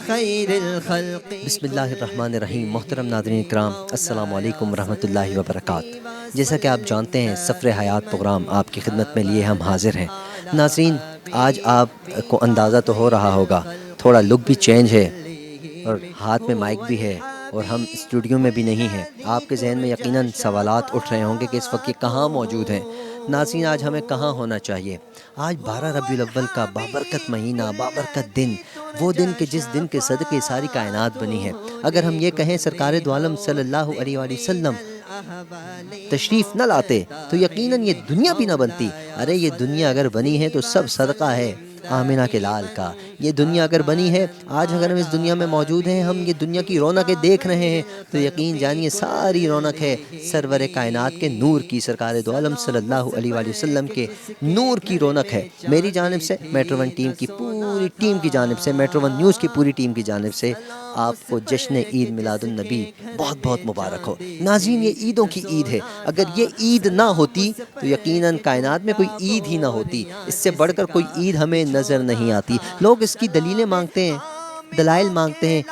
خير الخلق. بسم اللہ الرحمن الرحیم. محترم ناظرین اکرام، السلام علیکم ورحمۃ اللہ وبرکاتہ. جیسا کہ آپ جانتے ہیں، سفر حیات پروگرام آپ کی خدمت میں لیے ہم حاضر ہیں. ناظرین، آج آپ کو اندازہ تو ہو رہا ہوگا، تھوڑا لک بھی چینج ہے اور ہاتھ میں مائک بھی ہے اور ہم اسٹوڈیو میں بھی نہیں ہیں. آپ کے ذہن میں یقیناً سوالات اٹھ رہے ہوں گے کہ اس وقت یہ کہاں موجود ہیں. ناظرین، آج ہمیں کہاں ہونا چاہیے؟ آج 12 ربیع الاول کا بابرکت مہینہ، بابرکت دن، وہ دن کہ جس دن کے صدقے ساری کائنات بنی ہے. اگر ہم یہ کہیں سرکار دو عالم صلی اللہ علیہ وآلہ وسلم تشریف نہ لاتے تو یقیناً یہ دنیا بھی نہ بنتی. ارے یہ دنیا اگر بنی ہے تو سب صدقہ ہے آمنہ کے لال کا. یہ دنیا اگر بنی ہے، آج اگر ہم اس دنیا میں موجود ہیں، ہم یہ دنیا کی رونقیں دیکھ رہے ہیں، تو یقین جانیے ساری رونق ہے سرور کائنات کے نور کی، سرکار دو عالم صلی اللہ علیہ وآلہ وسلم کے نور کی رونق ہے. میری جانب سے، میٹرو ون ٹیم کی پوری ٹیم کی جانب سے، میٹرو ون نیوز کی پوری ٹیم کی جانب سے آپ کو جشن عید میلاد النبی بہت بہت مبارک ہو. ناظرین، یہ عیدوں کی عید ہے. اگر یہ عید نہ ہوتی تو یقیناً کائنات میں کوئی عید ہی نہ ہوتی. اس سے بڑھ کر کوئی عید ہمیں نظر نہیں آتی. لوگ اس کی دلیلیں مانگتے ہیں، دلائل مانگتے ہیں.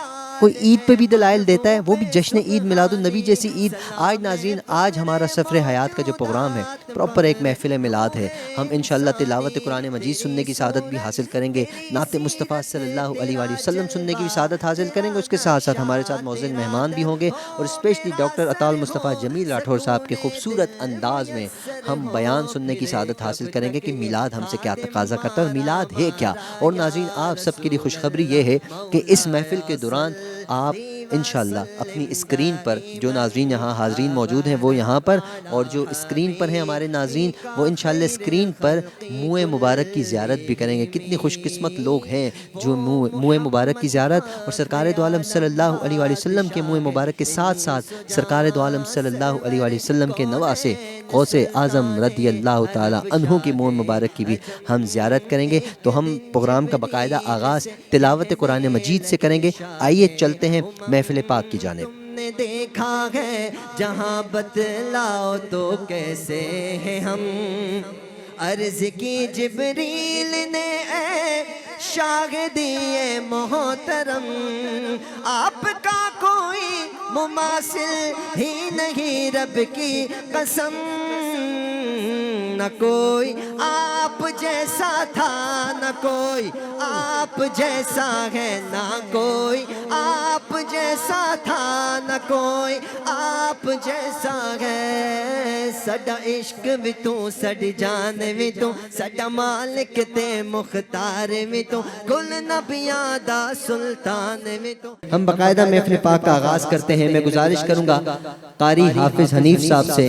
کوئی عید پہ بھی دلائل دیتا ہے، وہ بھی جشن عید میلاد النبی جیسی عید. آج ناظرین، آج ہمارا سفر حیات کا جو پروگرام ہے، پراپر ایک محفل میلاد ہے. ہم انشاءاللہ تلاوت قرآن مجید سننے کی سعادت بھی حاصل کریں گے، نعت مصطفیٰ صلی اللہ علیہ وآلہ وسلم سننے کی بھی سعادت حاصل کریں گے. اس کے ساتھ ساتھ ہمارے ساتھ معزز مہمان بھی ہوں گے، اور اسپیشلی ڈاکٹر عطا المصطفیٰ جمیل راٹھور صاحب کے خوبصورت انداز میں ہم بیان سننے کی سعادت حاصل کریں گے کہ میلاد ہم سے کیا تقاضا کرتا ہے اور میلاد ہے کیا. اور ناظرین، آپ سب کے لیے خوشخبری یہ ہے کہ اس محفل کے دوران آپ انشاءاللہ اپنی اسکرین پر، جو ناظرین یہاں حاضرین موجود ہیں وہ یہاں پر، اور جو اسکرین پر ہیں ہمارے ناظرین، وہ انشاءاللہ اسکرین پر منہ مبارک کی زیارت بھی کریں گے. کتنی خوش قسمت لوگ ہیں جو منہ مبارک کی زیارت اور سرکار دو عالم صلی اللہ علیہ وآلہ وسلم کے منہ مبارک کے ساتھ ساتھ سرکار دو عالم صلی اللہ علیہ وآلہ وسلم کے نواسے غوث اعظم رضی اللہ تعالی عنہ کی منہ مبارک کی بھی ہم زیارت کریں گے. تو ہم پروگرام کا باقاعدہ آغاز تلاوت قرآن مجید سے کریں گے. آئیے چلتے ہیں محفل پاک کی جانب. نے دیکھا ہے جہاں بتلاؤ تو کیسے ہیں ہم. عرض کی جبریل نے اے شاہدی محترم، آپ کا کوئی مماثل ہی نہیں رب کی قسم. نہ کوئی آپ جیسا تھا، نہ کوئی آپ جیسا ہے، نہ کوئی آپ جیسا تھا، نہ کوئی آپ جیسا ہے. سڈا عشق بھی تو، سڈ جان بھی تو، سڈا مالک تے مختار بھی تو، کل نبیاں دا سلطان بھی تو. ہم باقاعدہ محفل پاک کا آغاز کرتے ہیں. میں گزارش کروں گا قاری حافظ حنیف صاحب سے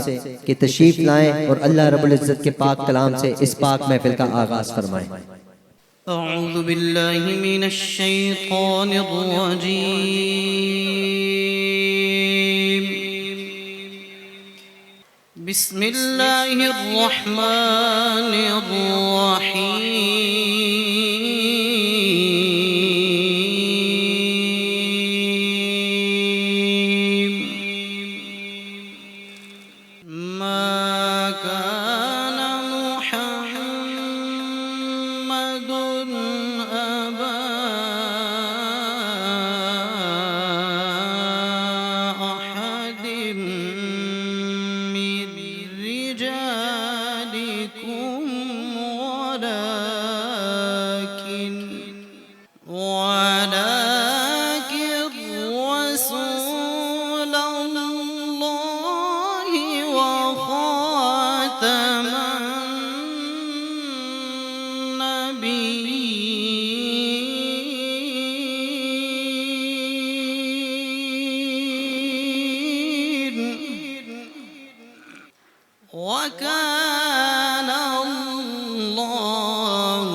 کہ تشریف لائیں اور اللہ رب العزت کے پاک کلام سے اس پاک محفل کا آغاز فرمائیں. اعوذ باللہ من الشیطان الرجیم. بسم اللہ الرحمن الرحیم. ما كان محمد أبا أحد من رجالكم ولكن رسول الله وخاتم النبيين وكان الله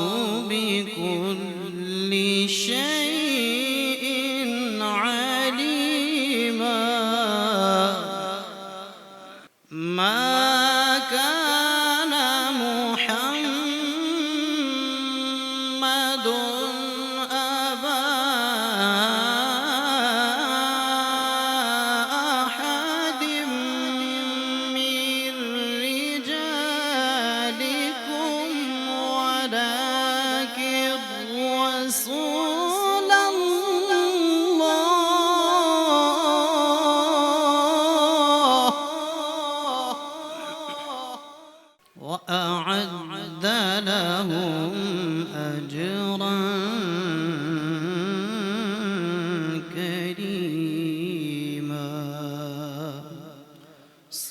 بكل شيء عليما. ما كان محمد أبا أحد من رجالكم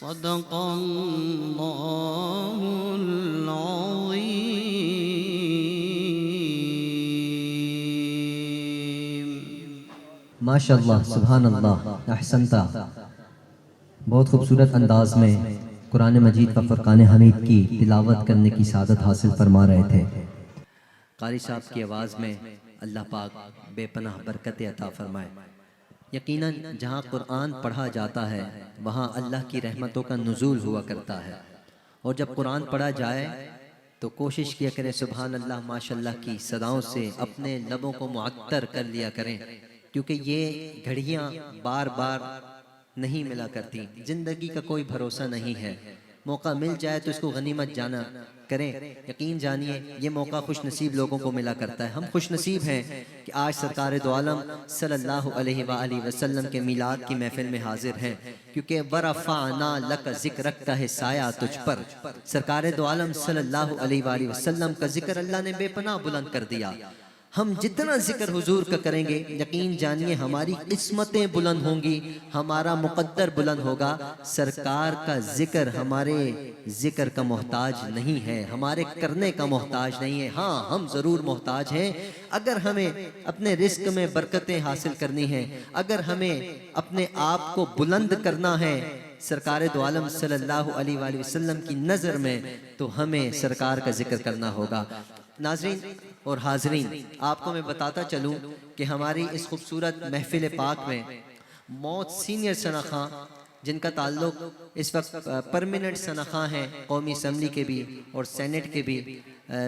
صدق الله العظيم. ماشاء اللہ، سبحان اللہ، احسنتا. بہت خوبصورت انداز میں قرآن مجید و فرقان حمید کی تلاوت کرنے کی سعادت حاصل فرما رہے تھے. قاری صاحب کی آواز میں اللہ پاک بے پناہ برکت عطا فرمائے. یقیناً جہاں قرآن پڑھا جاتا ہے وہاں اللہ کی رحمتوں کا نزول ہوا کرتا ہے، اور جب قرآن پڑھا جائے تو کوشش کیا کریں سبحان اللہ ماشاءاللہ کی صداؤں سے اپنے لبوں کو معطر کر لیا کریں، کیونکہ یہ گھڑیاں بار بار نہیں ملا کرتی. زندگی کا کوئی بھروسہ نہیں ہے، موقع مل جائے تو اس کو غنیمت جانا کریں. یقین جانیے یہ موقع خوش نصیب لوگوں کو ملا کرتا ہے. ہم خوش نصیب ہیں کہ آج سرکار دو عالم صلی اللہ علیہ وآلہ وسلم کے میلاد کی محفل میں حاضر ہیں، کیونکہ وَرَفَعْنَا لَكَ ذِكْرَكَ کا ہے سایہ تجھ پر. سرکار دو عالم صلی اللہ علیہ وآلہ وسلم کا ذکر اللہ نے بے پناہ بلند کر دیا. ہم جتنا ذکر حضور کا کریں گے یقین جانیے ہماری قسمتیں بلند ہوں گی، ہمارا مقدر بلند ہوگا. سرکار کا ذکر ہمارے ذکر کا محتاج نہیں ہے، ہمارے کرنے کا محتاج نہیں ہے. ہاں ہم ضرور محتاج ہیں. اگر ہمیں اپنے رزق میں برکتیں حاصل کرنی ہیں، اگر ہمیں اپنے آپ کو بلند کرنا ہے سرکار دو عالم صلی اللہ علیہ وآلہ وسلم کی نظر میں، تو ہمیں سرکار کا ذکر کرنا ہوگا. ناظرین اور حاضرین، آپ کو میں بتاتا چلوں کہ ہماری اس خوبصورت محفل پاک میں موت سینئر ثنا خاں، جن کا تعلق اس وقت پرمیننٹ ثنا خاں ہیں قومی اسمبلی کے بھی اور سینٹ کے بھی.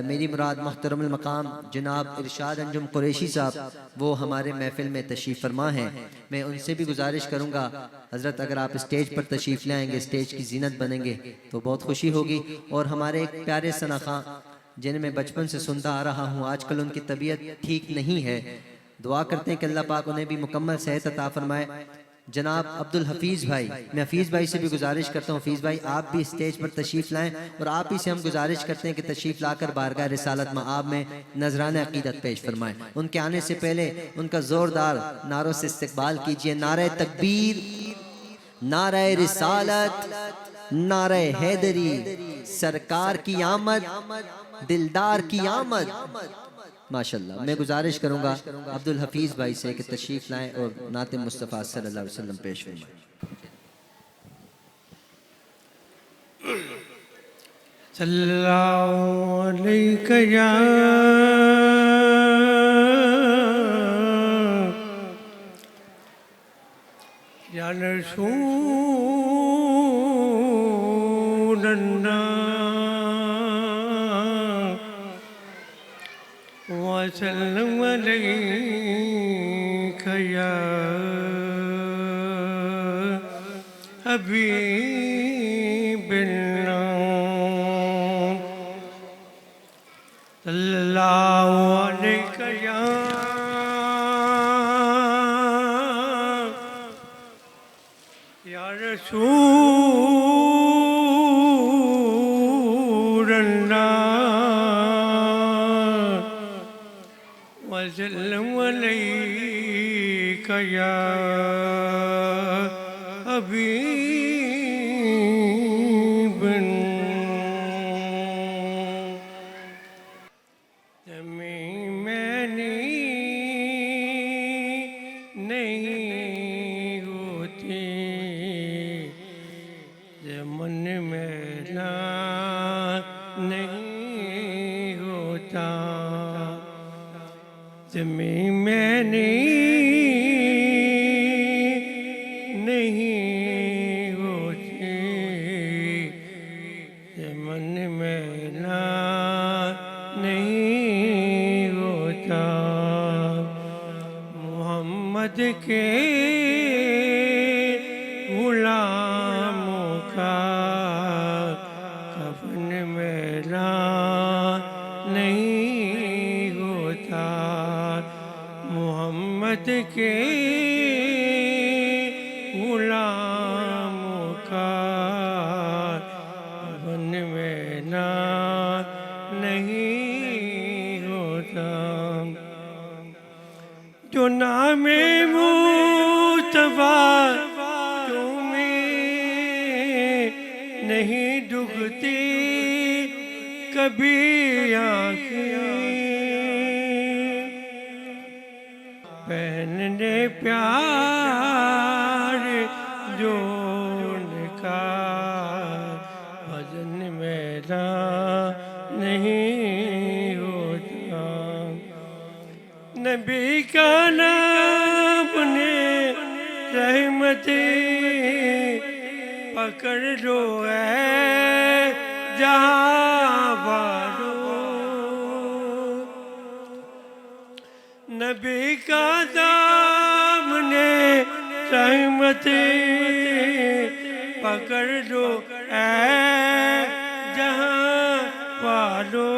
میری مراد محترم المقام جناب ارشاد انجم قریشی صاحب، وہ ہمارے محفل میں تشریف فرما ہیں. میں ان سے بھی گزارش کروں گا حضرت اگر آپ اسٹیج پر تشریف لائیں گے، اسٹیج کی زینت بنیں گے تو بہت خوشی ہوگی. اور ہمارے ایک پیارے ثنا خاں جنہیں میں بچپن سے سنتا آ رہا ہوں، آج کل ان کی طبیعت ٹھیک نہیں ہے، دعا کرتے ہیں کہ اللہ پاک انہیں بھی مکمل صحت عطا فرمائے. جناب عبدالحفیظ بھائی، میں حفیظ بھائی سے بھی گزارش کرتا ہوں حفیظ بھائی آپ بھی اسٹیج پر تشریف لائیں، اور آپ ہی سے ہم گزارش کرتے ہیں کہ تشریف لا کر بارگاہ رسالت مآب میں نذرانہ عقیدت پیش فرمائیں. ان کے آنے سے پہلے ان کا زوردار نعروں سے استقبال کیجئے. نعرہ تکبیر، نعرہ رسالت، نعرہ حیدری، سرکار کی آمد، دلدار کی آمد. ماشاءاللہ میں گزارش کروں گا عبدالحفیظ بھائی سے کہ تشریف لائیں اور نعت مصطفیٰ صلی اللہ علیہ وسلم پیش فرمائیں. صلی اللہ علیہ یا رسول اللہ وسلم علیک یا حبیب اللہ صلی اللہ علیہ یا رسول اللہ وسلم علیک یا حبیب زمین میں نہیں ہوتی، زمن میرا نہیں ہوتا. زمین میں نہیں ہوتی، زمن میرا نہیں ہوتا. محمد کے غلاموں کا کفن میرا نہیں ہوتا. محمد کے غلاموں کا کفن میرا نہیں ہوتا. جو نام مصطفیٰ تمہیں کبھی آنکھیں پہننے پیار جو ان کا وزن میرا نہیں ہوتا نبی کا نام نے رحمتیں پکڑ لو اے جہاں والوں نبی کا دامن رحمتیں پکڑ لو اے جہاں والوں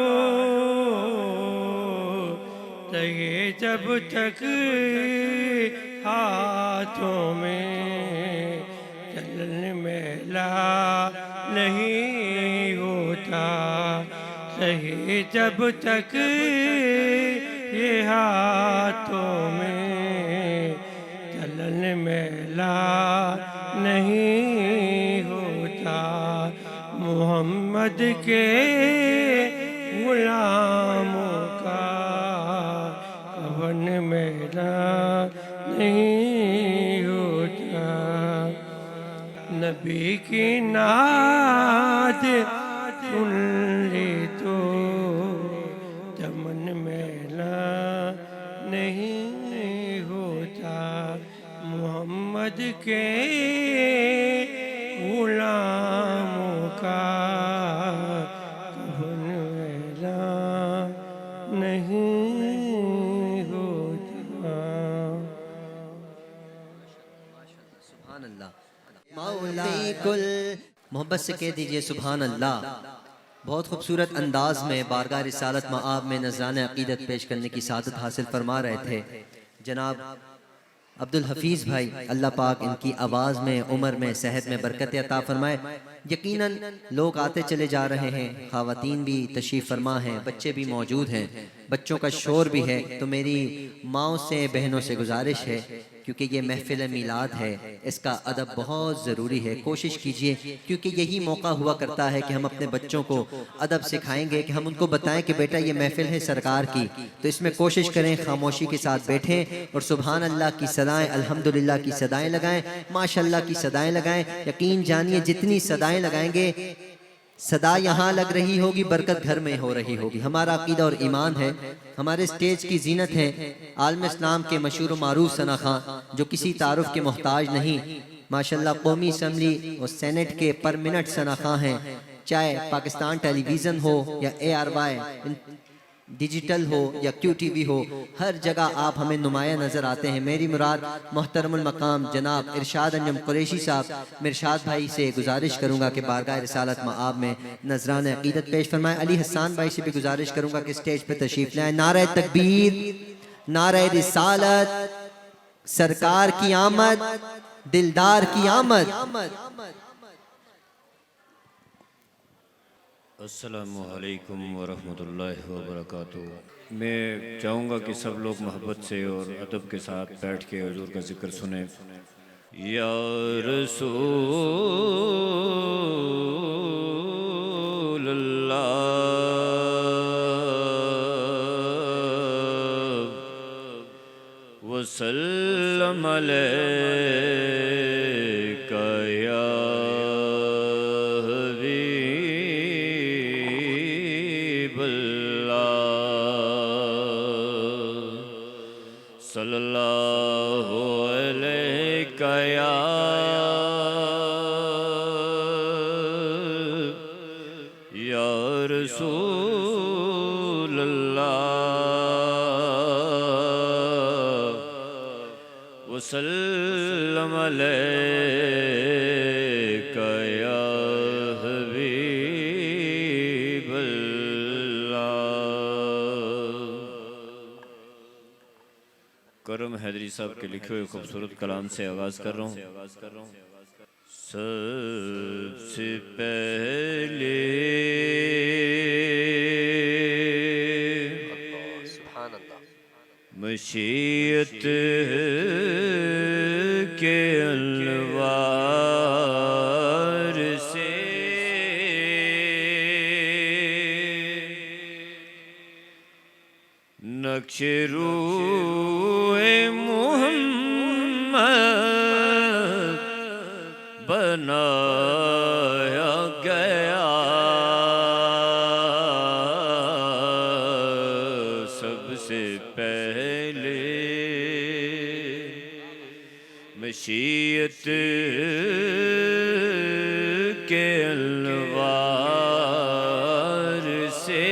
رہے جب تک ہاتھوں میں چلن میلا نہیں ہوتا رہے جب تک یہ ہاتھوں میں چلن میلا نہیں ہوتا محمد کے غلاموں کا کفن میلا نہیں ہوتا نبی کی نعت سن لی تو چمن میلا نہیں ہوتا محمد کے غلاموں کا کفن میلا نہیں ہوتا سبحان اللہ مولا کل محبت سے کہہ دیجئے سبحان اللہ بہت خوبصورت انداز میں بارگاہ رسالت مآب میں نذرانہ عقیدت پیش کرنے کی سعادت حاصل فرما رہے تھے جناب عبدالحفیظ بھائی اللہ پاک ان کی آواز میں عمر میں صحت میں برکت عطا فرمائے یقیناً لوگ آتے چلے جا رہے ہیں خواتین بھی تشریف فرما ہیں بچے بھی موجود ہیں بچوں کا شور بھی ہے تو میری ماؤں سے بہنوں سے گزارش ہے کیونکہ یہ محفل میلاد ہے اس کا ادب بہت ضروری ہے کوشش کیجئے کیونکہ یہی موقع ہوا کرتا ہے کہ ہم اپنے بچوں کو ادب سکھائیں گے کہ ہم ان کو بتائیں کہ بیٹا یہ محفل ہے سرکار کی تو اس میں کوشش کریں خاموشی کے ساتھ بیٹھیں اور سبحان اللہ کی صدائیں الحمدللہ کی صدائیں لگائیں ماشاءاللہ کی صدائیں لگائیں یقین جانیے جتنی صدائیں لگائیں گے صدا یہاں لگ رہی ہوگی برکت گھر میں ہو رہی ہوگی ہمارا عقیدہ اور ایمان ہے ہمارے سٹیج کی زینت ہے عالم اسلام کے مشہور و معروف ثنا خان جو کسی تعارف کے محتاج نہیں ماشاءاللہ قومی اسمبلی اور سینٹ کے پر منٹ ثنا خان ہیں چاہے پاکستان ٹیلی ویژن ہو یا ARY ڈیجیٹل ہو یا QTV ہو ہر جگہ آپ ہمیں نمایاں نظر آتے ہیں میری مراد محترم المقام جناب ارشاد انجم قریشی صاحب مرشاد بھائی سے گزارش کروں گا کہ بارگاہ رسالت مآب میں نذرانہ عقیدت پیش فرمائیں علی حسان بھائی سے بھی گزارش کروں گا کہ سٹیج پہ تشریف لائیں نعرہ تکبیر نعرہ رسالت سرکار کی آمد دلدار کی آمد السلام علیکم ورحمۃ اللہ وبرکاتہ میں چاہوں گا کہ سب لوگ محبت سے اور ادب کے ساتھ بیٹھ کے حضور کا ذکر سنیں یا رسول اللہ وسلم علیک یا صلی اللہ علیہ یا رسول اللہ وسلم علیک یا حبیب اللہ کرم حیدری صاحب کے لکھے ہوئے خوبصورت کلام سے آغاز کر رہا ہوں سب سے پہلے مشیت کے انوار سے مشیت کے انوار سے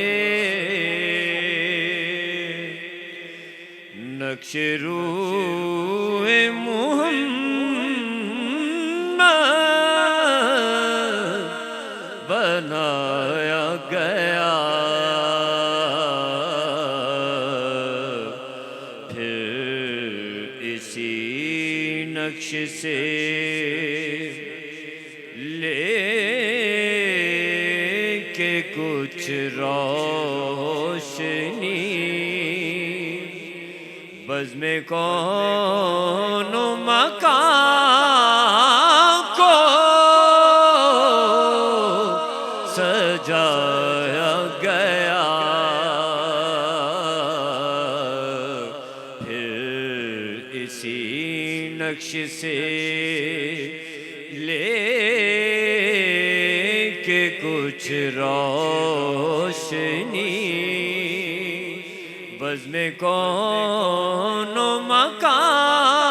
نقش روح محمد بنایا گیا، پھر اسی نقش سے لے کے کچھ روشنی بزم کون و مکان کو سجایا گیا، پھر اسی نقش سے لے کے کچھ روشنی بزم کون و مکان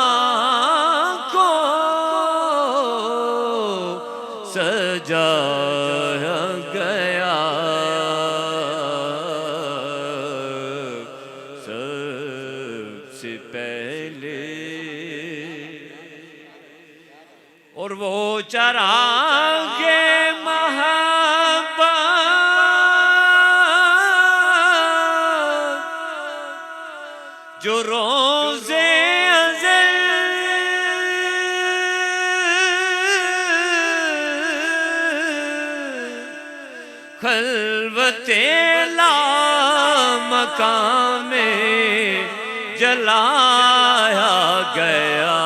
کو سجایا گیا، سب سے پہلے اور وہ چراغ محبت جو روز ازل خلوت لامکان میں جلایا گیا،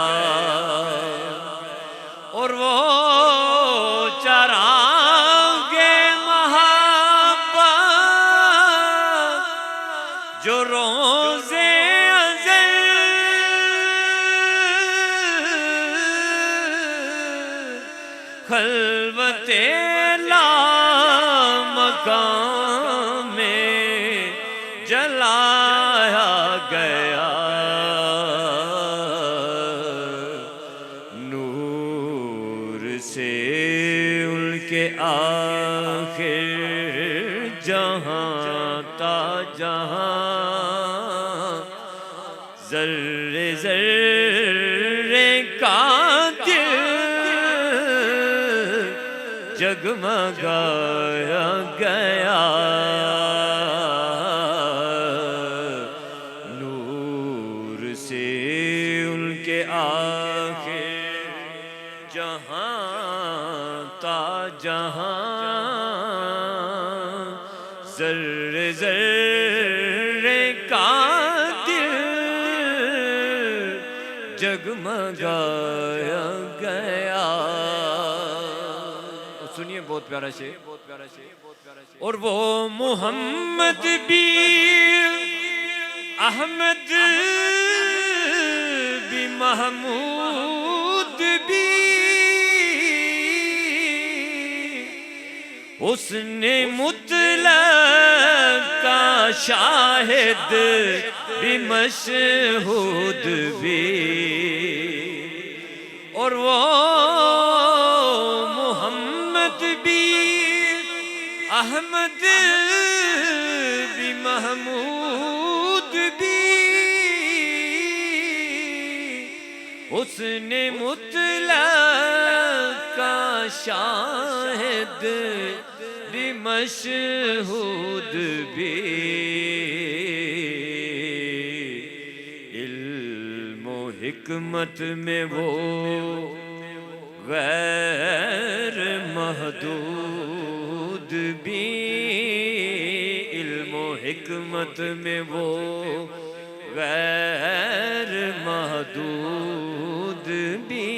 اور وہ چراغ محبت جو روز خلوت لامکان میں جلایا گیا، نور سے ان کے آخر جہاں تا جہاں ذرے ذرے کا جگمگایا گیا، نور سے ان کے آخر جہاں تا جہاں ذرے ذرے کا دل جگمگایا گیا۔ سنیے بہت پیارا شعر، اور وہ محمد بھی احمد بھی محمود بھی اس نے مطلق کا شاہد بھی مشہود بھی، اور وہ محمد بھی احمد بھی محمود بھی اس نے مطلق کا شاہد بھی مشہود بھی، علم و حکمت میں وہ غیر محدود بھی، علم و حکمت میں وہ غیر محدود بھی،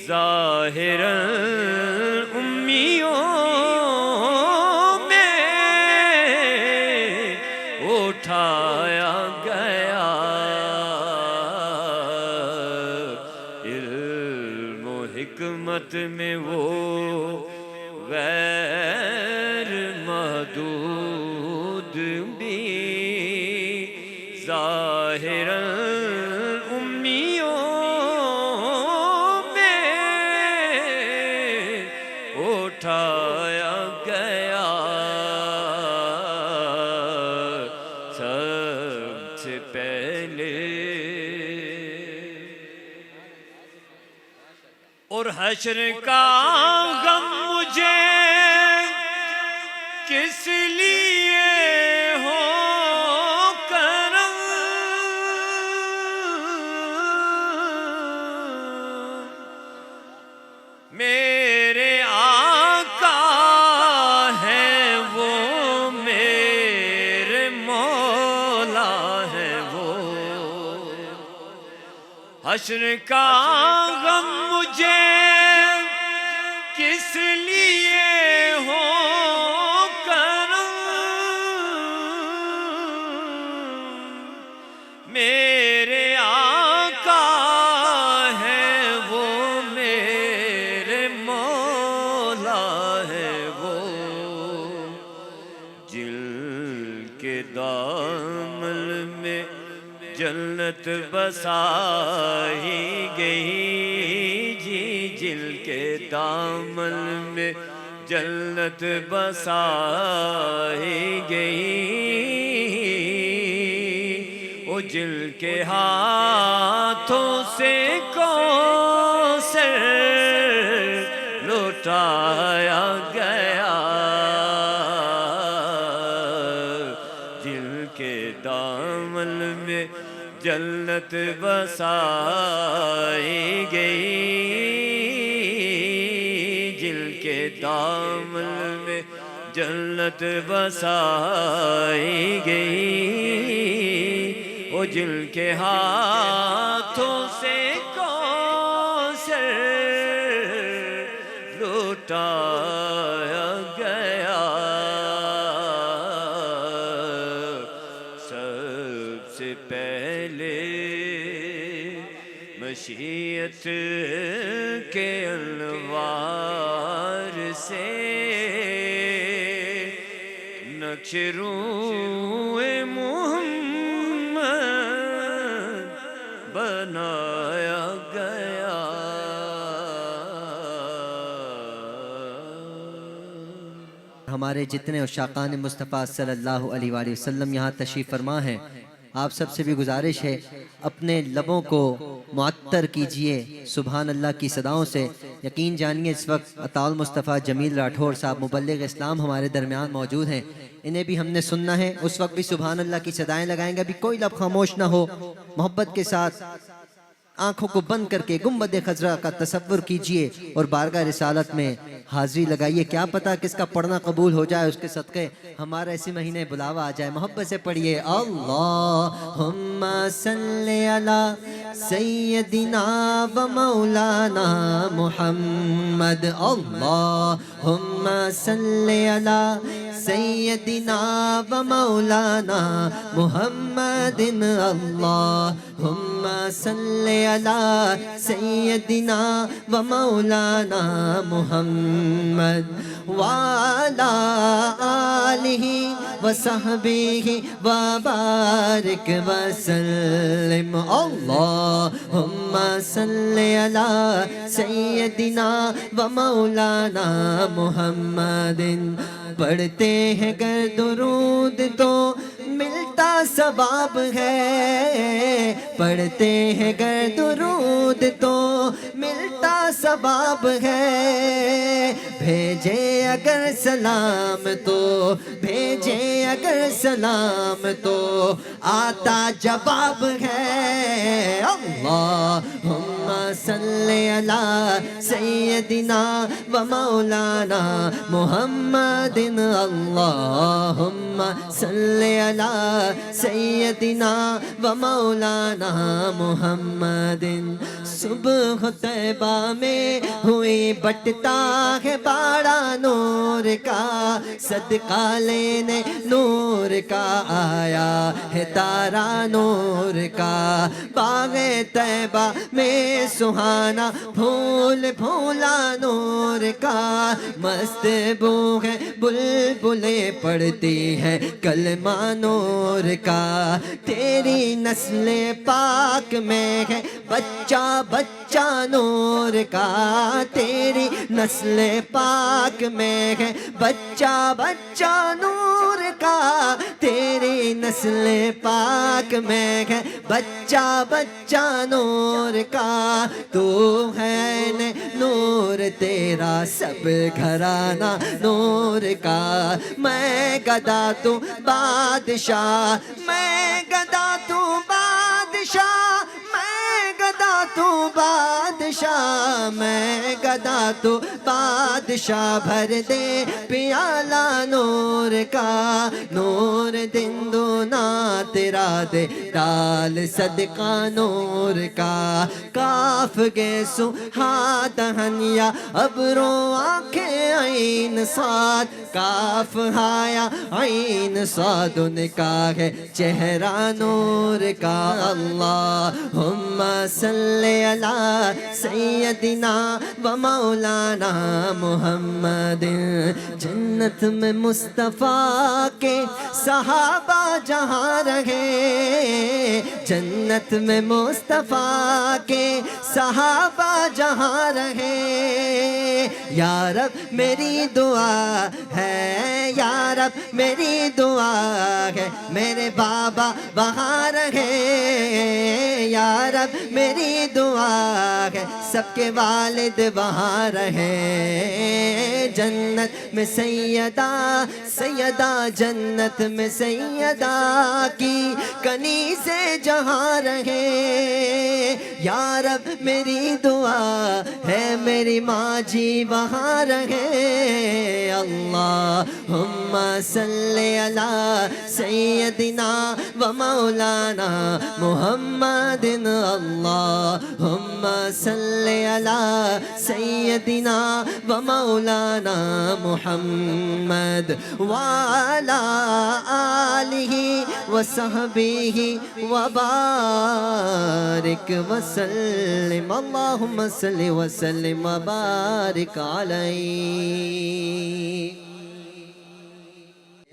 ظاہراً امیوں میں اٹھایا گیا، علم و حکمت میں وہ غیر محدود بھی، ظاہراً امیوں اور حشر کا غم مجھے کس لیے ہو کرم، میرے آقا ہے وہ، میرے مولا ہے وہ، حشر کا غم مجھے کس لیے ہو کرم، میرے آقا ہے وہ، میرے مولا ہے وہ، جل کے دامن میں جنت بسائی گئی جی، جل کے دامن میں جنت بسائی گئی، او جل کے ہاتھوں سے کوثر لوٹایا گیا، جل کے دامن میں جنت بسائی گئی، جل کے دامن میں جنت بسائی گئی، وہ جل کے ہاتھوں سے کوثر لوٹایا گیا، سب سے پہلے مشیت کے انوار سے نقش روح محمد بنایا گیا، ہمارے جتنے عشاقان مصطفیٰ صلی اللہ علیہ وآلہ وسلم یہاں تشریف فرما ہیں، آپ سب سے بھی گزارش ہے اپنے لبوں کو معطر کیجئے سبحان اللہ کی صداؤں سے۔ یقین جانیے اس وقت عطاء المصطفیٰ جمیل راٹھور صاحب مبلغ اسلام ہمارے درمیان موجود ہیں، انہیں بھی ہم نے سننا ہے، اس وقت بھی سبحان اللہ کی صدائیں لگائیں گے، ابھی کوئی لب خاموش نہ ہو، محبت کے ساتھ آنکھوں کو بند کر کے گنبد خضرا کا تصور کیجئے اور بارگاہ رسالت میں حاضری لگائیے، کیا پتا کس کا پڑھنا قبول ہو جائے، اس کے صدقے ہمارا اسی مہینے بلاوا آ جائے۔ محبت سے پڑھیے اللہم صلی علی سیدنا و مولانا محمد، اللہم صلی علی سیدنا و مولانا محمد، اللہم صلی علی سیدنا و مولانا محمد وعلی آلہ وصحبہ وبارک وسلم، اللہم صلی علی سیدنا و مولانا محمد۔ پڑھتے ہیں گر درود تو ملتا ثواب ہے، پڑھتے ہیں گر درود تو ملتا ثواب ہے، بھیجے اگر سلام تو بھیجے اگر سلام تو آتا جواب ہے، اللہم صلی علی سیدنا و مولانا محمد، اللہم صلی علی سیدنا و مولانا محمد۔ صبح طیبہ میں ہوئی بٹتا ہے باڑا نور کا، صدقہ لینے نور کا آیا ہے تارا نور کا، باغ طیبہ میں سہانا پھول پھولا نور کا، مست بو ہے بلبلیں پڑھتی ہے کلمہ نور کا، تیری نسل پاک میں ہے بچہ بچہ نور کا تیری نسل پاک میں ہے بچہ بچہ نور کا تیری نسل پاک میں ہے بچہ بچہ نور کا تو ہے نور تیرا سب گھرانہ نور کا میں گدا تو بادشاہ میں گدا تو بادشاہ میں گدا تو بادشاہ میں گدا تو بادشاہ بھر دے پیالہ نور کا نور دن دونا تیرا دے ڈال صدقہ نور کا کاف گے سو ہاتھ ہنیا ابرو آنکھیں عین صاد کاف ہایا عین صاد نکاح ہے چہرہ نور کا اللہم صلی علی سیدنا و مولانا محمد جنت میں مصطفیٰ کے صحابہ جہاں رہے جنت میں مصطفیٰ کے صحابہ جہاں رہے یا رب میری دعا ہے یا رب میری دعا ہے میرے بابا وہاں رہے یا رب میری دعا ہے سب کے والد وہاں رہے جنت میں سیدہ سیدہ جنت میں سیدہ کی کنیزیں جہاں رہے یا رب میری دعا ہے میری ماں جی وہاں رہے اللہم صلی علی سیدنا و مولانا محمد اللہم صلی علی سیدنا و مولانا محمد وعلی آلہ و صحبہ و بارک وسلم اللہم صلی وسلم و بارک علیہ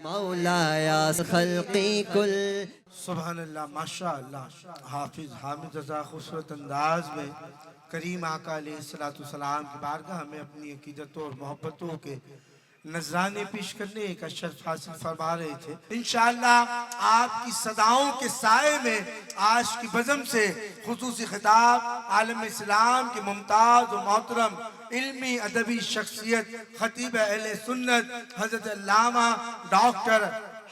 مولایا خلقی کل سبحان اللہ ماشاءاللہ حافظ حامد رضا خوبصورت انداز میں کریم آقا علیہ السلام کی بارگاہ میں اپنی عقیدتوں اور محبتوں کے نذرانے پیش کرنے ایک اشرف حاصل فرما رہے تھے انشاءاللہ آپ کی صداؤں کے سائے میں آج کی بزم سے خصوصی خطاب عالم اسلام کے ممتاز و محترم علمی ادبی شخصیت خطیب اہل سنت حضرت علامہ ڈاکٹر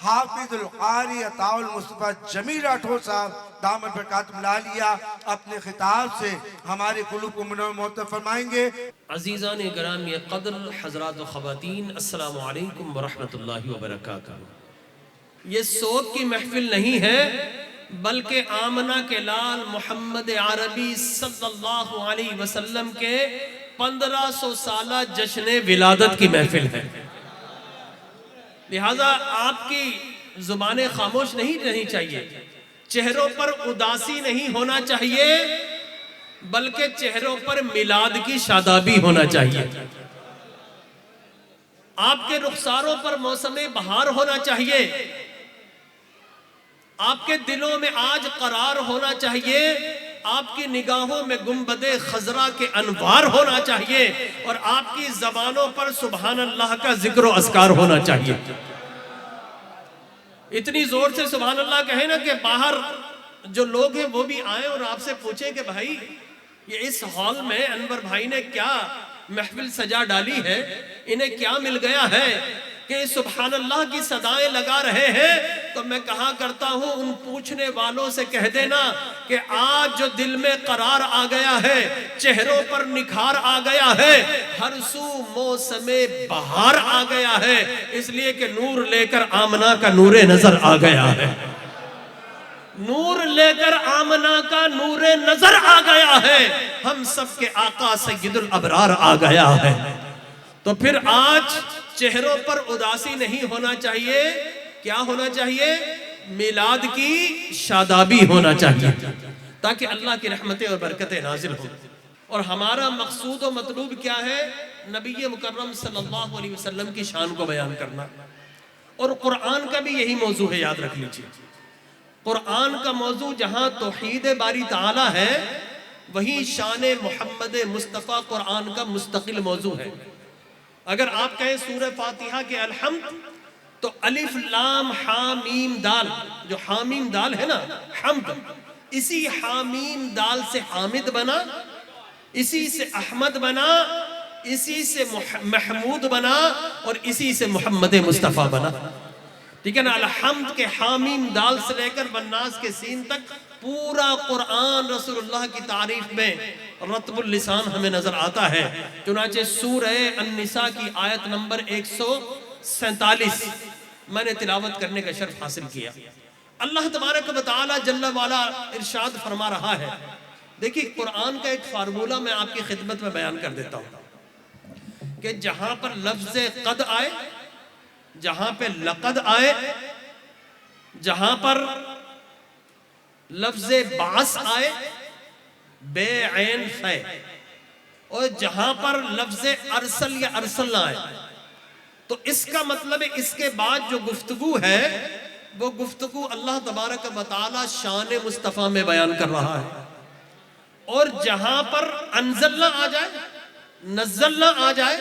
حافظ القاری عطاء المصطفیٰ جمیل راٹھور صاحب دامن برکاتہم العالیہ اپنے خطاب سے ہمارے قلوب کو منور معطر فرمائیں گے. عزیزان گرامی قدر حضرات و خواتین السلام علیکم ورحمت اللہ وبرکاتہ. یہ سوگ کی محفل نہیں ہے بلکہ آمنہ کے لال محمد عربی صلی اللہ علیہ وسلم کے 1500 سالہ جشن ولادت کی محفل ہے. لہٰذا آپ کی زبانیں خاموش نہیں رہنی چاہیے, چہروں پر اداسی نہیں ہونا چاہیے بلکہ چہروں پر میلاد کی شادابی ہونا چاہیے. آپ کے رخساروں پر موسم بہار ہونا چاہیے, آپ کے دلوں میں آج قرار ہونا چاہیے, آپ کی نگاہوں میں گنبد خضرا کے انوار ہونا چاہیے اور آپ کی زبانوں پر سبحان اللہ کا ذکر و اذکار ہونا چاہیے. اتنی زور سے سبحان اللہ کہیں نا کہ باہر جو لوگ ہیں وہ بھی آئیں اور آپ سے پوچھیں کہ بھائی یہ اس ہال میں انور بھائی نے کیا محفل سجا ڈالی ہے, انہیں کیا مل گیا ہے کہ سبحان اللہ کی صدائیں لگا رہے ہیں. تو میں کہا کرتا ہوں ان پوچھنے والوں سے کہہ دینا کہ آج جو دل میں قرار آ گیا ہے, چہروں پر نکھار آ گیا ہے, ہر سو موسم بہار آ گیا ہے, اس لیے کہ نور لے کر آمنہ کا نور نظر آ گیا ہے. نور لے کر آمنہ کا نور نظر آ گیا ہے, ہم سب کے آقا سید الابرار آ گیا ہے. تو پھر آج چہروں پر اداسی نہیں ہونا چاہیے, کیا ہونا چاہیے؟ میلاد کی شادابی ہونا چاہیے تاکہ اللہ کی رحمتیں اور برکتیں نازل ہوں. اور ہمارا مقصود و مطلوب کیا ہے؟ نبی مکرم صلی اللہ علیہ وسلم کی شان کو بیان کرنا. اور قرآن کا بھی یہی موضوع ہے, یاد رکھ لیجئے. قرآن کا موضوع جہاں توحید باری تعالیٰ ہے وہی شان محمد مصطفیٰ قرآن کا مستقل موضوع ہے۔ اگر آپ کہیں سورہ فاتحہ کے الحمد تو الف لام حامیم دال، جو حامیم دال ہے نا حمد، اسی حامیم دال سے حامد بنا، اسی سے احمد بنا، اسی سے محمود بنا، اور اسی سے محمد مصطفیٰ بنا۔ ٹھیک ہے نا؟ الحمد کے حامیم دال سے لے کر والناس کے سین تک پورا قرآن رسول اللہ کی تعریف میں رطب اللسان ہمیں نظر آتا ہے۔ چنانچہ سورہ النساء کی آیت نمبر 147 میں نے تلاوت کرنے کا شرف حاصل کیا۔ اللہ تبارک و تعالی جل وعلا ارشاد فرما رہا ہے، دیکھیے قرآن کا ایک فارمولہ میں آپ کی خدمت میں بیان کر دیتا ہوں کہ جہاں پر لفظ قد آئے، جہاں پہ لقد آئے، جہاں پر لفظ بعث آئے بے عین فے، اور جہاں پر لفظ ارسل یا ارسلنا آئے، تو اس کا مطلب ہے اس کے بعد جو گفتگو ہے وہ گفتگو اللہ تبارک و تعالی شان مصطفیٰ میں بیان کر رہا ہے۔ اور جہاں پر انزلنا آ جائے، نزلنا آ جائے،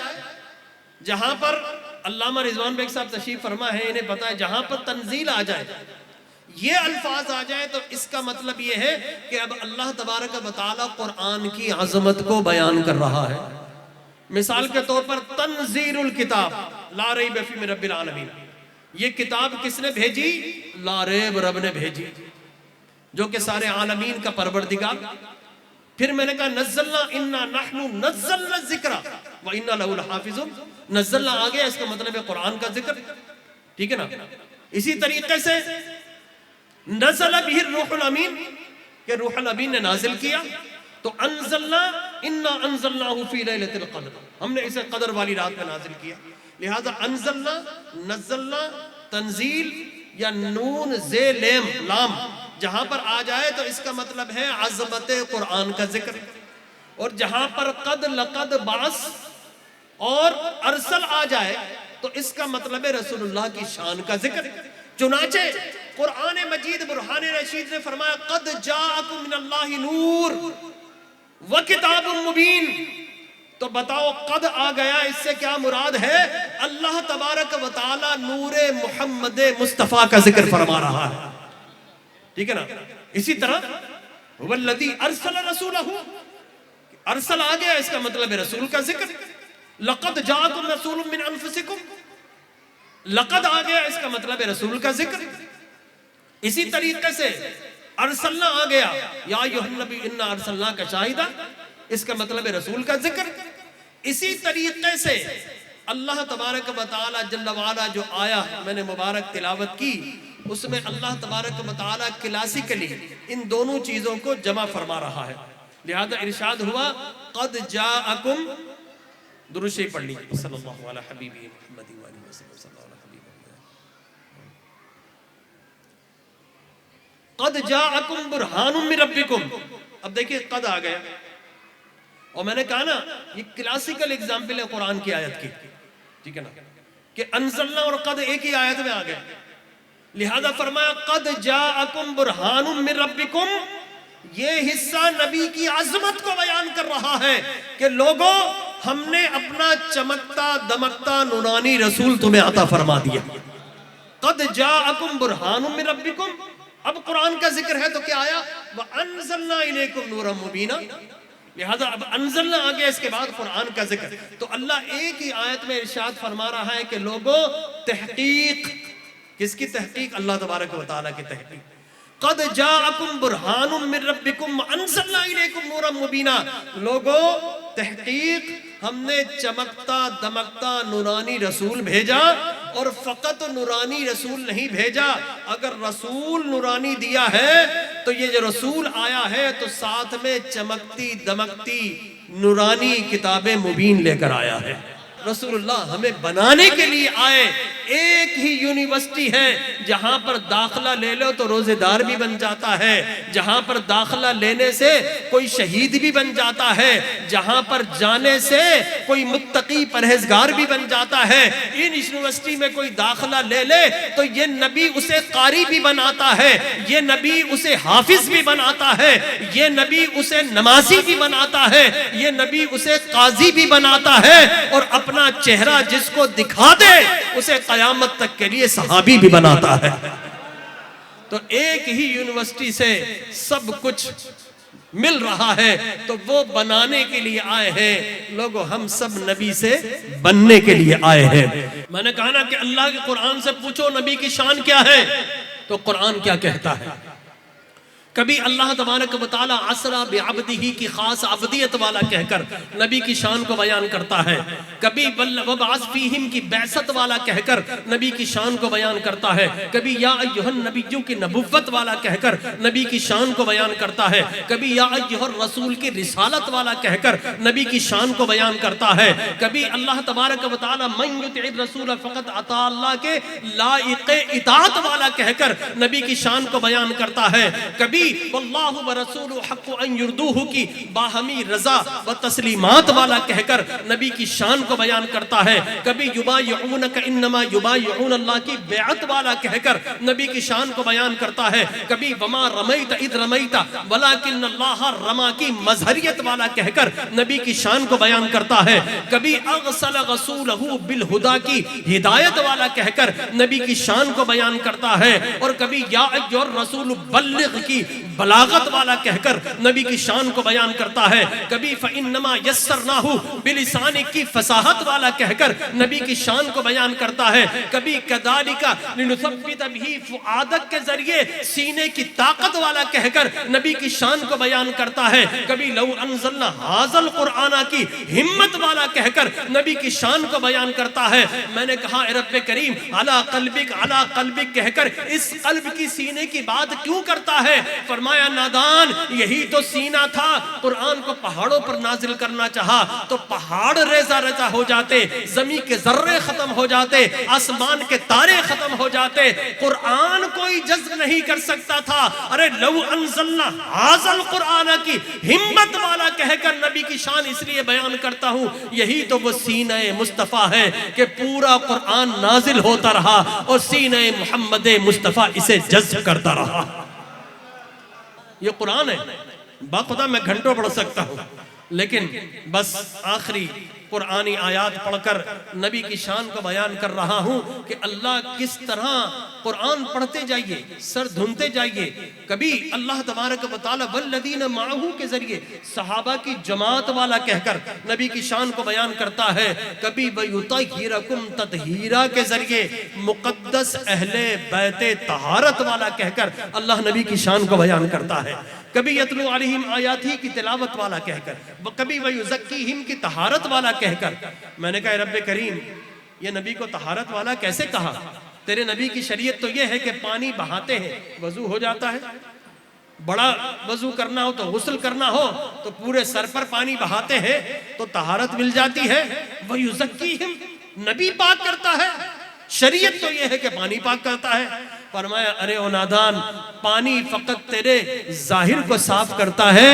جہاں پر علامہ رضوان بیگ صاحب تشریف فرما ہے، انہیں پتا ہے، جہاں پر تنزیل آ جائے، یہ الفاظ آ جائے، تو اس کا مطلب یہ ہے کہ اب اللہ تبارک و تعالی قرآن کی عظمت کو بیان کر رہا ہے۔ مثال کے طور پر تنزیل الکتاب لا ریب فیہ من رب العالمین، یہ کتاب کس نے بھیجی؟ لا ریب رب نے بھیجی، جو کہ سارے عالمین کا پروردگار۔ پھر میں نے کہا نزلنا انا نحن نزلنا الذکر و انا لہ لحافظون، نزلنا آ گیا، اس کا مطلب ہے قرآن کا ذکر، ٹھیک ہے نا؟ اسی طریقے سے نزل بہ الروح الامین، کہ روح الامین نے نازل کیا، تو انزلنا انا انزلناہ فی لیلۃ القدر، ہم نے اسے قدر والی رات میں نازل کیا۔ لہذا انزلنا، نزلنا، تنزیل یا نون زے لیم لام جہاں پر آ جائے تو اس کا مطلب ہے عظمت قرآن کا ذکر، اور جہاں پر قد لقد بعث اور ارسل آ جائے تو اس کا مطلب ہے رسول اللہ کی شان کا ذکر۔ چنانچہ قرآن مجید برہان رشید نے فرمایا قد جاءکم من اللہ نور وکتاب مبین، تو بتاؤ قد آ گیا، اس سے کیا مراد ہے؟ اللہ تبارک و تعالی نور محمد مصطفیٰ کا ذکر فرما رہا ہے، ٹھیک ہے نا؟ اسی طرح والذی ارسل رسولہ، ارسل آ گیا، اس کا مطلب ہے رسول کا ذکر۔ لقد جاءکم رسول من انفسکم، لقد آ گیا، اس کا مطلب ہے رسول کا ذکر۔ اسی طریقے سے ارسلنا آ گیا، یا ایھا النبی انا ارسلناک شاہدا، اس کا مطلب ہے رسول کا ذکر۔ اسی طریقے سے اللہ تبارک و تعالی جل وعلا جو آیا میں نے مبارک تلاوت کی، اس میں اللہ تبارک و تعالی کلاسیکلی ان دونوں چیزوں کو جمع فرما رہا ہے۔ لہذا ارشاد ہوا قد جاءکم، درود شریف پڑھ لیجیے صلی اللہ علیہ حبیبی محمد وآلہ وسلم، صلی اللہ علیہ حبیبی۔ قد جاءکم برہان من ربکم، اب دیکھیں قد آ گیا، اور میں نے کہا نا یہ کلاسیکل اگزامپل ہے قرآن کی آیت کی، ٹھیک ہے نا؟ کہ انزلنا اور قد ایک ہی آیت میں آ گئے، لہذا فرمایا قد جاءکم برہان من ربکم، یہ حصہ نبی کی عظمت کو بیان کر رہا ہے کہ لوگوں ہم نے اپنا چمکتا دمکتا نورانی رسول تمہیں عطا فرما دیا۔ قد جاءکم برہان من ربکم، اب قرآن کا ذکر ہے تو کیا آیا؟ وَأَنزَلْنَا إِلَيْكُمْ نُورًا مُبِينًا، لہذا اب انزلنا آ گیا، اس کے بعد قرآن کا ذکر۔ تو اللہ ایک ہی آیت میں ارشاد فرما رہا ہے کہ لوگوں تحقیق، کس کی تحقیق؟ اللہ تبارک و تعالیٰ کی تحقیق۔ قد جاءکم برہان من ربکم وانزلنا الیکم نورا مبینا، لوگوں تحقیق ہم نے چمکتا دمکتا نورانی رسول بھیجا، اور فقط نورانی رسول نہیں بھیجا، اگر رسول نورانی دیا ہے تو یہ جو رسول آیا ہے تو ساتھ میں چمکتی دمکتی نورانی کتاب مبین لے کر آیا ہے۔ رسول اللہ ہمیں بنانے کے لیے آئے ایک ہی یونیورسٹی ہے جہاں پر داخلہ لے لو تو روزے دار بھی بن جاتا ہے، جہاں پر داخلہ لینے سے کوئی شہید بھی بن جاتا ہے، جہاں پر جانے سے کوئی متقی پرہیزگار بھی بن جاتا ہے۔ ان یونیورسٹی میں کوئی داخلہ لے لے تو یہ نبی اسے قاری بھی بناتا ہے، یہ نبی اسے حافظ بھی بناتا ہے، یہ نبی اسے نمازی بھی بناتا ہے، یہ نبی اسے قاضی بھی بناتا ہے، اور اپنا چہرہ جس کو دکھا دے اسے قیامت تک کے لیے صحابی بھی بناتا ہے۔ تو ایک ہی یونیورسٹی سے سب کچھ مل رہا ہے، تو وہ بنانے کے لیے آئے ہیں۔ لوگوں ہم سب نبی سے بننے کے لیے آئے ہیں۔ میں نے کہا نا کہ اللہ کے قرآن سے پوچھو نبی کی شان کیا ہے، تو قرآن کیا کہتا ہے؟ کبھی اللہ تبارک و تعالی اسرا بعبدہ کی خاص عبدیت والا کہہ کر نبی کی شان کو بیان کرتا ہے، کبھی وبعث فیہم کی بعثت والا کہہ کر نبی کی شان کو بیان کرتا ہے، کبھی یا ایھا النبی کی نبوت والا کہہ کر نبی کی شان کو بیان کرتا ہے، کبھی یا ایھا الرسول کی رسالت والا کہہ کر نبی کی شان کو بیان کرتا ہے، کبھی اللہ تبارک و تعالی من یطع الرسول فقط اطاع اللہ کے لائق اطاعت والا کہہ کر نبی کی شان کو بیان کرتا ہے، کبھی واللہ ورسولہ حق ان یردوہ کی باہمی رضا و تسلیمات والا کہہ کر نبی کی شان کو بیان کرتا ہے، کبھی یبایعونک انما یبایعون اللہ کی بیعت والا کہہ کر نبی کی شان کو بیان کرتا ہے، کبھی وما رمیت اذ رمیت ولکن اللہ رما کی مظہریت والا کہہ کر نبی کی شان کو بیان کرتا ہے، کبھی اغسل غسولہ بالہدی کی ہدایت والا کہہ کر نبی کی شان کو بیان کرتا ہے، اور کبھی یا ایھا الرسول بلغ کی بلاغت والا کہہ کر نبی کی شان کو بیان کرتا ہے، کبھی فَإِنَّمَا يَسَّرْنَاهُ بِلِسَانِكِ کی فصاحت والا کہہ کر نبی کی شان کو بیان کرتا ہے، کبھی كَذَلِكَ لِنُثَبِّتَ بِهِ فُؤَادَكَ کے ذریعے سینے کی طاقت والا کہہ کر نبی کی شان کو بیان کرتا ہے، کبھی لَوْ أَنزَلْنَا هَذَا الْقُرْآنَ کی ہمت والا کہہ کر نبی کی شان کو بیان کرتا ہے۔ میں نے کہا اے رب کریم عَلَى قَلْبِكَ عَلَى قَلْبِكَ کہہ کر اس قلب کی سینے کی بات کیوں کرتا ہے؟ فرمایا نادان یہی تو سینہ تھا، قرآن کو پہاڑوں پر نازل کرنا چاہا تو پہاڑ ریزہ ریزہ ہو جاتے، زمین کے ذرے ختم ہو جاتے، آسمان کے تارے ختم ہو جاتے، قرآن کوئی جذب نہیں کر سکتا تھا۔ ارے لو انزلنا ھذا القرآن کی ہمت والا کہہ کر نبی کی شان اس لیے بیان کرتا ہوں، یہی تو وہ سینہ مصطفیٰ ہے کہ پورا قرآن نازل ہوتا رہا اور سینہ محمد مصطفیٰ اسے جذب کرتا رہا۔ یہ قرآن ہے، باخدا میں گھنٹوں پڑھ سکتا ہوں، لیکن بس آخری قرآنی آیات پڑھ کر نبی کی شان کو بیان کر رہا ہوں کہ اللہ کس طرح قرآن پڑھتے جائیے، سر دھنتے جائیے۔ کبھی اللہ تبارک و تعالی والذین معہ کے ذریعے صحابہ کی جماعت والا کہہ کر نبی کی شان کو بیان کرتا ہے، کبھی وَيُطَهِّرَكُمْ تَطْهِيرًا کے ذریعے مقدس اہل بیت طہارت والا کہہ کر اللہ نبی کی شان کو بیان کرتا ہے، کبھی یتلو علیہم آیاتہ کی تلاوت والا کہہ کر، کبھی وَيُزَكِّيهِمْ کی طہارت والا کہہ کر۔ میں نے کہا اے رب کریم یہ نبی کو طہارت والا کیسے کہا؟ تیرے نبی کی شریعت تو یہ ہے کہ پانی بہاتے ہیں وضو ہو جاتا ہے، بڑا وضو کرنا ہو تو غسل کرنا ہو تو پورے سر پر پانی بہاتے ہیں تو طہارت مل جاتی ہے۔ وَيُزَكِّيهِمْ نبی پاک کرتا ہے، شریعت تو یہ ہے کہ پانی پاک کرتا ہے۔ فرمایا ارے او نادان پانی فقط تیرے ظاہر کو صاف کرتا ہے،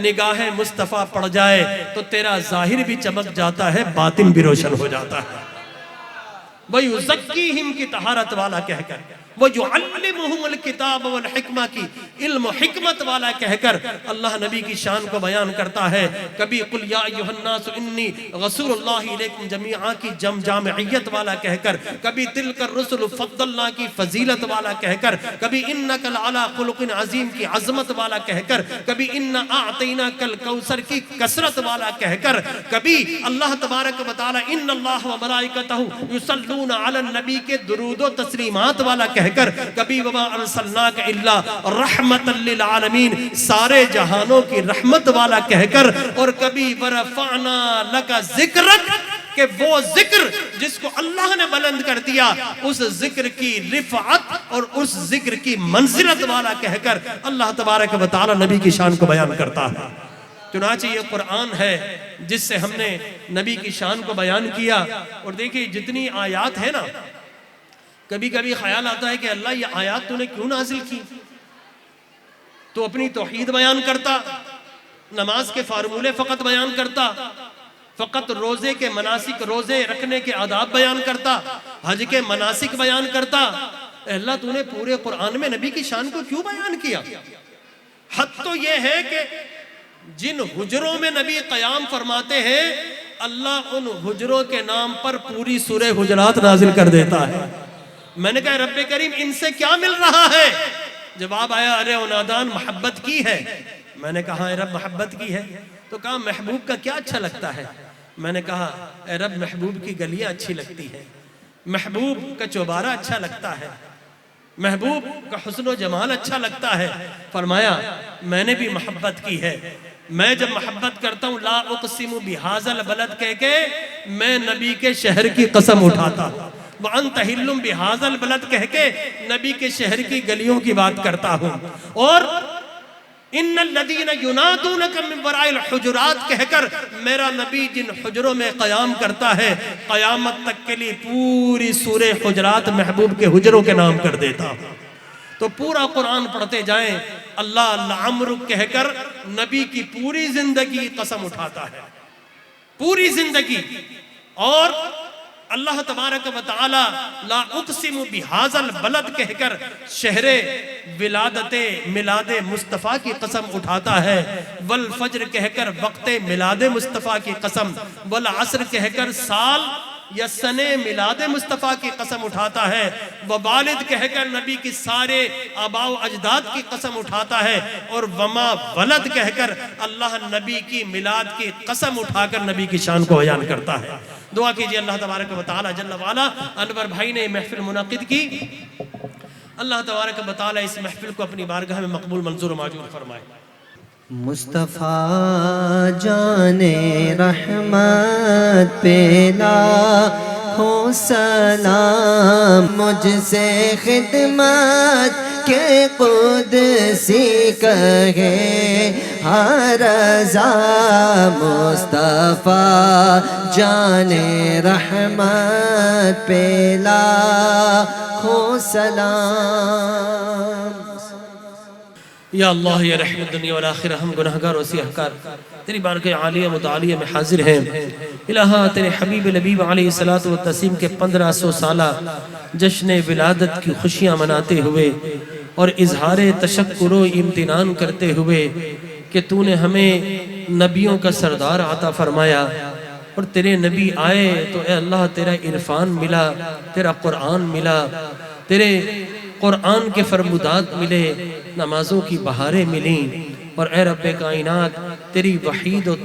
نگاہ مصطفیٰ پڑ جائے تو تیرا ظاہر بھی چمک جاتا ہے، باطن بھی روشن ہو جاتا ہے۔ وَيُزَكِّيهِمْ کی طہارت والا کہہ کر، وَيُعَلِّمُهُمُ الْكِتَابَ وَالْحِكْمَةِ کی علم و حکمت والا کہہ کر اللہ نبی کی شان کو بیان کرتا ہے۔ کبھی قُلْ يَا أَيُّهَا النَّاسُ إِنِّي رَسُولُ اللَّهِ إِلَيْكُمْ جَمِيعًا کی جامعیت والا کہہ کر، کبھی تِلْكَ الرُّسُلُ فَضَّلْنَا کی فضیلت والا کہہ کر، کبھی إِنَّكَ لَعَلَىٰ خُلُقٍ عَظِيمٍ کی عظمت والا کہہ کر، کبھی إِنَّا أَعْطَيْنَاكَ الْكَوْثَرَ کی کثرت والا کہہ کر، کبھی اللہ تبارک و تعالی إِنَّ اللَّهَ وَمَلَائِكَتَهُ يُصَلُّونَ عَلَى النَّبِي کے درود و تسلیمات والا کہہ کر، کبھی وما ارسلناک الا رحمت للعالمین سارے جہانوں کی رحمت والا کہہ کر، اور کبھی ورفعنا لک ذکرک کہ وہ ذکر جس کو اللہ نے بلند کر دیا اس ذکر کی رفعت اور اس ذکر کی منزلت والا کہہ کر اللہ تبارک و تعالی نبی کی شان کو بیان کرتا ہے۔ چنانچہ یہ قرآن ہے جس سے ہم نے نبی کی شان کو بیان کیا، اور دیکھیں جتنی آیات ہیں نا کبھی کبھی خیال آتا ہے کہ اللہ یہ آیات تو نے کیوں نازل کی؟ تو اپنی توحید بیان کرتا، نماز کے فارمولے فقط بیان کرتا، فقط روزے کے مناسک، روزے رکھنے کے آداب بیان کرتا، حج کے مناسک بیان کرتا۔ اے اللہ تو نے پورے قرآن میں نبی کی شان کو کیوں بیان کیا؟ حد تو یہ ہے کہ جن حجروں میں نبی قیام فرماتے ہیں اللہ ان حجروں کے نام پر پوری سورہ حجرات نازل کر دیتا ہے۔ میں نے کہا رب کریم ان سے کیا مل رہا ہے؟ جواب آیا ارے او نادان محبت کی ہے۔ میں نے کہا اے رب محبت کی ہے؟ تو کہا محبوب کا کیا اچھا لگتا ہے؟ میں نے کہا اے رب محبوب کی گلیاں اچھی لگتی ہیں، محبوب کا چوبارہ اچھا لگتا ہے، محبوب کا حسن و جمال اچھا لگتا ہے۔ فرمایا میں نے بھی محبت کی ہے، میں جب محبت کرتا ہوں لا اقسم بہذا البلد کہہ کے میں نبی کے شہر کی قسم اٹھاتا ہوں، وَأَنْتَ حِلٌّ بِهَذَا الْبَلَدِ کہہ کے نبی کے شہر کی گلیوں کی بات کرتا ہوں، اور ان الذین ینادونک من وراء الحجرات کہہ کر میرا نبی جن حجروں میں قیام کرتا ہے قیامت تک کے لیے پوری سورہ حجرات محبوب کے حجروں کے نام کر دیتا ہوں۔ تو پورا قرآن پڑھتے جائیں اللہ لعمرک کہہ کر نبی کی پوری زندگی قسم اٹھاتا ہے، پوری زندگی۔ اور اللہ تبارک و تعالی لا اقسم بہذا البلد کہہ کر شہر ولادت میلاد مصطفیٰ کی قسم اٹھاتا ہے، والفجر کہہ کر وقت میلاد مصطفیٰ کی قسم، والعصر کہہ کر سال یا سنے میلاد مصطفیٰ کی قسم اٹھاتا ہے، ووالد کہہ کر نبی کی سارے آباء و اجداد کی قسم اٹھاتا ہے، اور وما ولد کہہ کر اللہ نبی کی میلاد کی قسم اٹھا کر نبی کی شان کو بیان کرتا ہے۔ دعا کیجئے اللہ تبارک و تعالی جل وعلا انور بھائی نے محفل منعقد کی، اللہ تبارک و تعالی اس محفل کو اپنی بارگاہ میں مقبول منظور و معجور فرمائے۔ مصطفیٰ جان رحمت پہ لاکھوں سلام، مجھ سے خدمت کے قدسی کہے ہر رضا، مصطفیٰ جان رحمت پہ لاکھوں سلام۔ یا اللہ یا رحم الدنیا والآخرہ، ہم گناہگار و سیاہکار تیری بارگاہ عالیہ متعالیہ میں حاضر ہیں۔ الہا تیرے حبیب لبیب علیہ السلام کے 1500 سالہ جشن ولادت کی خوشیاں مناتے ہوئے اور اظہار تشکر و امتنان کرتے ہوئے کہ تو نے ہمیں نبیوں کا سردار عطا فرمایا، اور تیرے نبی آئے تو اے اللہ تیرا عرفان ملا، تیرا قرآن ملا، تیرے قرآن کے فرمودات ملے، نمازوں کی بہاریں ملیں، اور اے رب کائنات تیری وحید و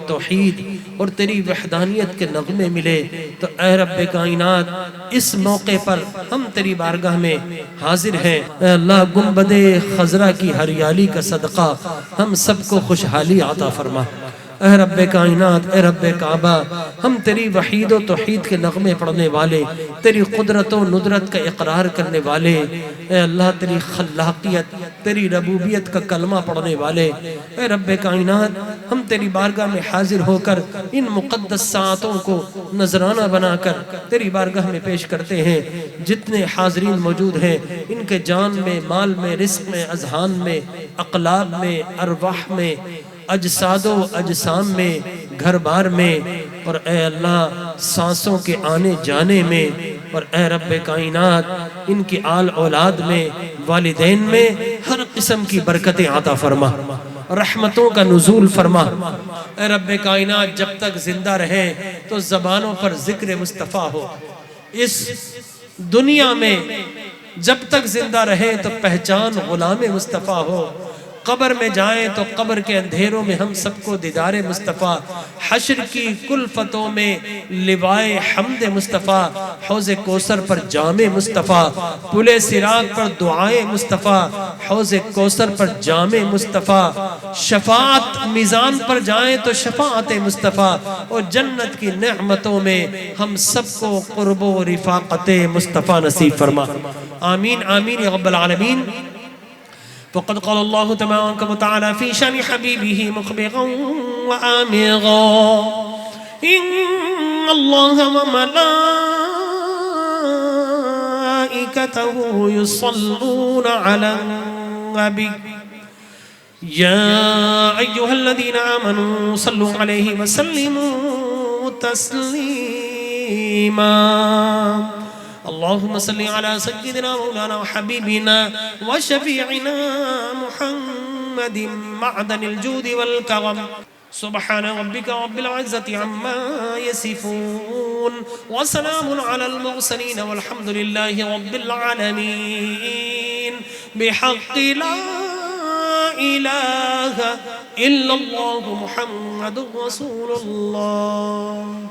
توحید اور تیری وحدانیت کے نغمے ملے۔ تو اے رب کائنات اس موقع پر ہم تیری بارگاہ میں حاضر ہیں، اے اللہ گنبد خضرا کی ہریالی کا صدقہ ہم سب کو خوشحالی عطا فرما۔ اے رب کائنات، اے رب کعبہ، ہم تیری وحید و توحید کے نغمے پڑھنے والے، تیری قدرت و ندرت کا اقرار کرنے والے، اے اللہ تیری خلاقیت، تیری ربوبیت کا کلمہ پڑھنے والے، اے رب کائنات ہم تیری بارگاہ میں حاضر ہو کر ان مقدس ساعتوں کو نذرانہ بنا کر تیری بارگاہ میں پیش کرتے ہیں۔ جتنے حاضرین موجود ہیں ان کے جان میں، مال میں، رزق میں، اذہان میں، اقلاب میں، ارواح میں، اجساد و اجسام میں، گھر بار میں، اور اے اللہ سانسوں کے آنے جانے میں، اور اے رب کائنات ان کی آل اولاد میں، والدین میں ہر قسم کی برکتیں عطا فرما، رحمتوں کا نزول فرما۔ اے رب کائنات جب تک زندہ رہے تو زبانوں پر ذکر مصطفیٰ ہو، اس دنیا میں جب تک زندہ رہے تو پہچان غلام مصطفیٰ ہو، قبر میں جائیں تو قبر کے اندھیروں میں ہم سب کو دیدار مصطفیٰ، حشر کی کلفتوں میں لوائے حمد مصطفیٰ، حوض کوثر پر جام مصطفیٰ، پل صراط پر دعائیں مصطفیٰ، حوض کوثر پر جام مصطفیٰ، شفاعت میزان پر جائیں تو شفاعت مصطفیٰ، اور جنت کی نعمتوں میں ہم سب کو قرب و رفاقت مصطفیٰ نصیب فرما۔ آمین آمین یا رب العالمین۔ وقد قال الله تبارك وتعالى في شان حبيبه مخبرا وآمرا إن الله وملائكته وملائكته يصلون على النبي يا أيها الذين آمنوا صلوا عليه وسلموا تسليما اللهم صل على سيدنا مولانا وحبيبنا وشفيعنا محمد معدن الجود والكرم سبحان ربك رب العزة عما يصفون وسلام على المرسلين والحمد لله رب العالمين بحق لا إله إلا الله محمد رسول الله.